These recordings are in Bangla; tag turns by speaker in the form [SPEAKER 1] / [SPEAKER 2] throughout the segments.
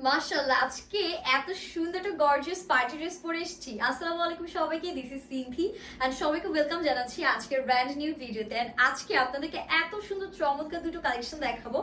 [SPEAKER 1] মাশাআল্লাহ আজকে এত সুন্দর একটা গর্জিয়াস পার্টি ড্রেস পরে এসেছি। আসসালামু আলাইকুম সবাইকে, দিস ইজ সিনথি এন্ড সবাইকে ওয়েলকাম জানাচ্ছি আজকের ব্র্যান্ড নিউ ভিডিওতে। এন্ড আজকে আপনাদেরকে এত সুন্দর চমৎকার দুটো কালেকশন দেখাবো,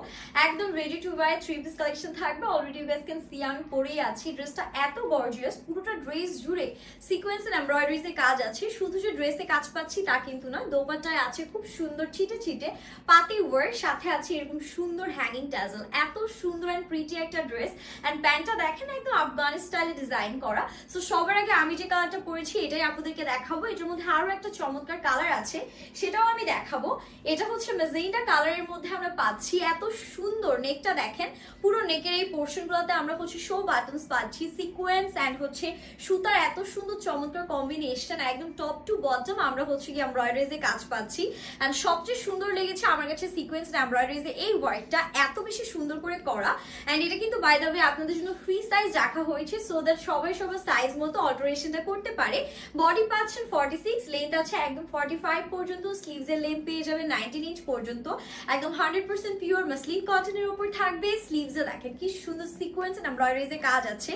[SPEAKER 1] একদম ready to wear three piece collection থাকবে। Already you guys can see আমি পরেই আছি। ড্রেসটা এত গর্জিয়াস, পুরোটা ড্রেস জুড়ে সিকোয়েন্স এন্ড এমব্রয়ডারিজ এর কাজ আছে। শুধু যে ড্রেসে কাজ পাচ্ছি তা কিন্তু না, দোপাট্টায় আছে খুব সুন্দর ছিটে ছিটে পাতি ওয়ার্ক, সাথে আছে এরকম সুন্দর হ্যাঙ্গিং ট্যাজেল। এত সুন্দর এন্ড প্রিটি একটা ড্রেস। এন্ড প্যান্টটা দেখেন একদম আফগান স্টাইলে ডিজাইন করা। সো সবার আগে আমি যে কালারটা পরেছি এটাই আপনাদেরকে দেখাবো। এটার মধ্যে আরো একটা চমৎকার কালার আছে, সেটাও আমি দেখাবো। এটা হচ্ছে মেজেন্টা কালারের মধ্যে আমরা পাচ্ছি। এত সুন্দর নেকটা দেখেন, পুরো নেকের এই পোর্শন গুলোতে আমরা হচ্ছে শো বাটনস পাচ্ছি, সিকোয়েন্স এন্ড হচ্ছে সুতার এত সুন্দর চমৎকার কম্বিনেশন। একদম টপ টু বটম আমরা হচ্ছে কি এমব্রয়ডারিজ এর কাজ পাচ্ছি। এন্ড সবচেয়ে সুন্দর লেগেছে আমার কাছে সিকোয়েন্স এন্ড এমব্রয়ডারিজ এর এই ওয়ার্কটা, এত বেশি সুন্দর করে করা। এন্ড এটা কিন্তু বাই দ্য ওয়ে আপনাদের জন্য ফ্রি সাইজ রাখা হয়েছে, সো দ্যাট সবাই সবার সাইজ মতো অল্টারেশনটা করতে পারে। বডি পাচ্ছেন 46, লেন্থ আছে একদম 45 পর্যন্ত, স্লিভস এর লেন্থ পেয়ে যাবে 19 ইঞ্চ পর্যন্ত। একদম 100% পিওর মাসলিন কটনের উপর থাকবে। স্লিভস এ দেখেন কি সুন্দর সিকোয়েন্স এন্ড এমব্রয়ডারিজ এর কাজ আছে।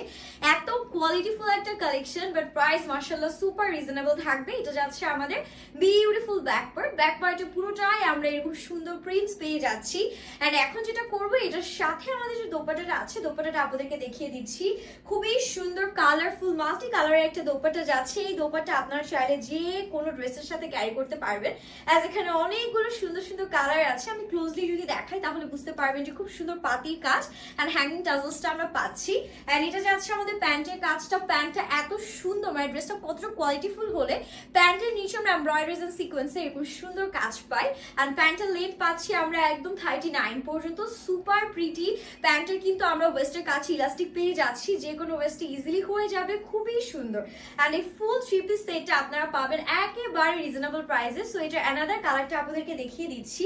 [SPEAKER 1] এত কোয়ালিটিফুল একটা কালেকশন, বাট প্রাইস মাশাআল্লাহ সুপার রিজনেবল থাকবে। এটা যাচ্ছে আমাদের বিউটিফুল ব্যাক পার্ট। ব্যাক পার্টে পুরোটাই আমরা এরকম সুন্দর প্রিন্টস পেয়ে যাচ্ছি। এন্ড এখন যেটা করবো, এটার সাথে আমাদের যে দোপাট্টাটা আছে, দোপাট্টাটা আপনাদেরকে দেখিয়ে দিচ্ছি। খুবই সুন্দর কালারফুল মাল্টি কালারের একটা দোপাট্টা যাচ্ছে। এই দোপাট্টা আপনারা চাইলে যে কোনো ড্রেসের সাথে ক্যারি করতে পারবেন, অ্যাজ এখানে অনেকগুলো সুন্দর সুন্দর কালার আছে। আমি ক্লোজলি যদি দেখাই তাহলে বুঝতে পারবেন যে খুব সুন্দর পাতির কাজ এন্ড হ্যাঙ্গিং টাজলসটা আমরা পাচ্ছি। এন্ড এটা যাচ্ছে আমাদের প্যান্টের কাজটা। প্যান্টটা এত সুন্দর, মানে ড্রেসটা কতটা কোয়ালিটিফুল হলে প্যান্টের নিচে আমরা এমব্রয়ডারিজ এন্ড সিকোয়েন্সে এরকম সুন্দর কাজ পাই। এন্ড প্যান্টের লেন্থ পাচ্ছি আমরা একদম 39 পর্যন্ত, সুপার প্রিটি। প্যান্টের কিন্তু আমরা ওয়েস্টের কাছে ইলাস্টিক পেয়ে যাচ্ছি, যে কোনো ওয়েস্টে ইজিলি হয়ে যাবে, খুবই সুন্দর। এন্ড এই ফুল থ্রি পিস সেটটা আপনারা পাবেন একেবারে রিজনেবল প্রাইসে। সো এটা অ্যানাদার কালারটা আপনাদেরকে দেখিয়ে দিচ্ছি।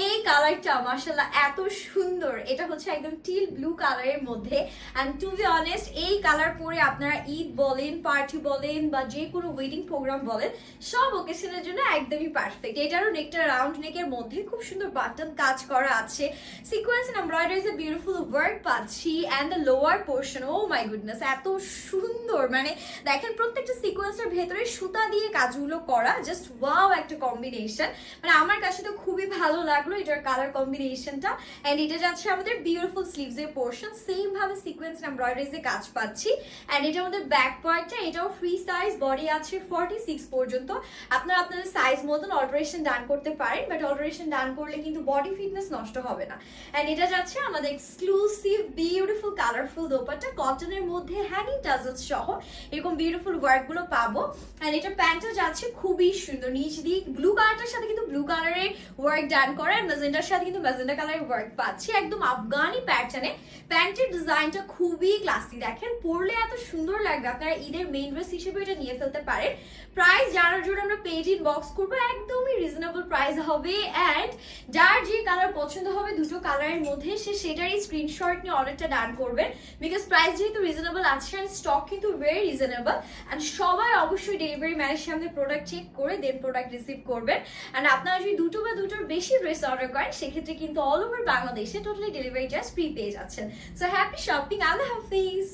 [SPEAKER 1] এই কালারটা মাশাআল্লাহ এত সুন্দর, এটা হচ্ছে একদম টিল ব্লু কালারের মধ্যে। এন্ড টু বি অনেস্ট, এই কালার পরে আপনারা ঈদ বলেন, পার্টি বলেন, বা যে কোনো ওয়েডিং প্রোগ্রাম বলেন, সব ওকেশনের জন্য একদমই পারফেক্ট। এটারও নেকটা রাউন্ড নেকের মধ্যে খুব সুন্দর বাটন কাজ করা আছে, sequence and embroideries a beautiful work পাচ্ছি। And the lower portion, oh my goodness এত সুন্দর, মানে দেখেন প্রত্যেকটা সিকোয়েন্সের ভেতরে সুতা দিয়ে কাজগুলো করা, জাস্ট ওয়াও একটা কম্বিনেশন। মানে আমার কাছে তো খুবই ভালো লাগলো এটার কালার কম্বিনেশনটা। এন্ড এটা যাচ্ছে আমাদের বিউটিফুল স্লিভস এর পোর্শন, সেম ভাবে সিকোয়েন্স এমব্রয়ডারিজ এ কাজ পাচ্ছি। এন্ড এটা আমাদের ব্যাক পার্টটা, এটাও ফ্রি সাইজ, বডি আছে 46 পর্যন্ত। আপনারা আপনাদের সাইজ মতন অল্টারেশন ডান করতে পারেন, বাট অল্টারেশন ডান করলে কিন্তু বডি ফিটনেস নষ্ট হবে না। এন্ড এটা যাচ্ছে আমাদের এক্সক্লুসিভ বিউটিফুল কালারফুল দোপাট্টা, কটনের মধ্যে হ্যাঙ্গিং টাজলস সহ এরকম বিউটিফুল ওয়ার্ক গুলো পাবো। এন্ড এটা প্যান্টটা যাচ্ছে খুবই সুন্দর, নিচ দিয়ে ব্লু কালারটার সাথে কিন্তু ব্লু কালারের ওয়ার্ক ডান করা, আর ম্যাজেন্টার সাথে কিন্তু ম্যাজেন্টা কালারের ওয়ার্ক পাচ্ছি, একদম আফগানি প্যাটার্নে। প্যান্টের ডিজাইনটা খুবই ক্লাসি, দেখেন পরলে এত সুন্দর লাগবে। আপনারা ঈদের মেইন ড্রেস হিসেবে এটা নিয়ে ফেলতে পারেন। প্রাইস জানার জন্য আমরা পেজ ইনবক্স করবো, একদমই রিজনেবল প্রাইস হবে। এন্ড যার যে কালার পছন্দ হবে দুটো কালারের মধ্যে, সে সেটারই স্ক্রিনশট নিয়ে অর্ডারটা ডান করবেন, বিকজ প্রাইস যেহেতু রিজনেবল আছে আর স্টক কিন্তু ভেরি রিজনেবল। এন্ড সবাই অবশ্যই ডেলিভারি ম্যানের সামনে প্রোডাক্ট চেক করে দেন প্রোডাক্ট রিসিভ করবেন। এন্ড আপনারা যদি দুটো বা দুটোর বেশি ড্রেস অর্ডার করেন, সেক্ষেত্রে কিন্তু অল ওভার বাংলাদেশে টোটালি ডেলিভারি চার্জ ফ্রি পেয়ে যাচ্ছেন। সো হ্যাপি শপিং, আল্লাহ হাফিজ।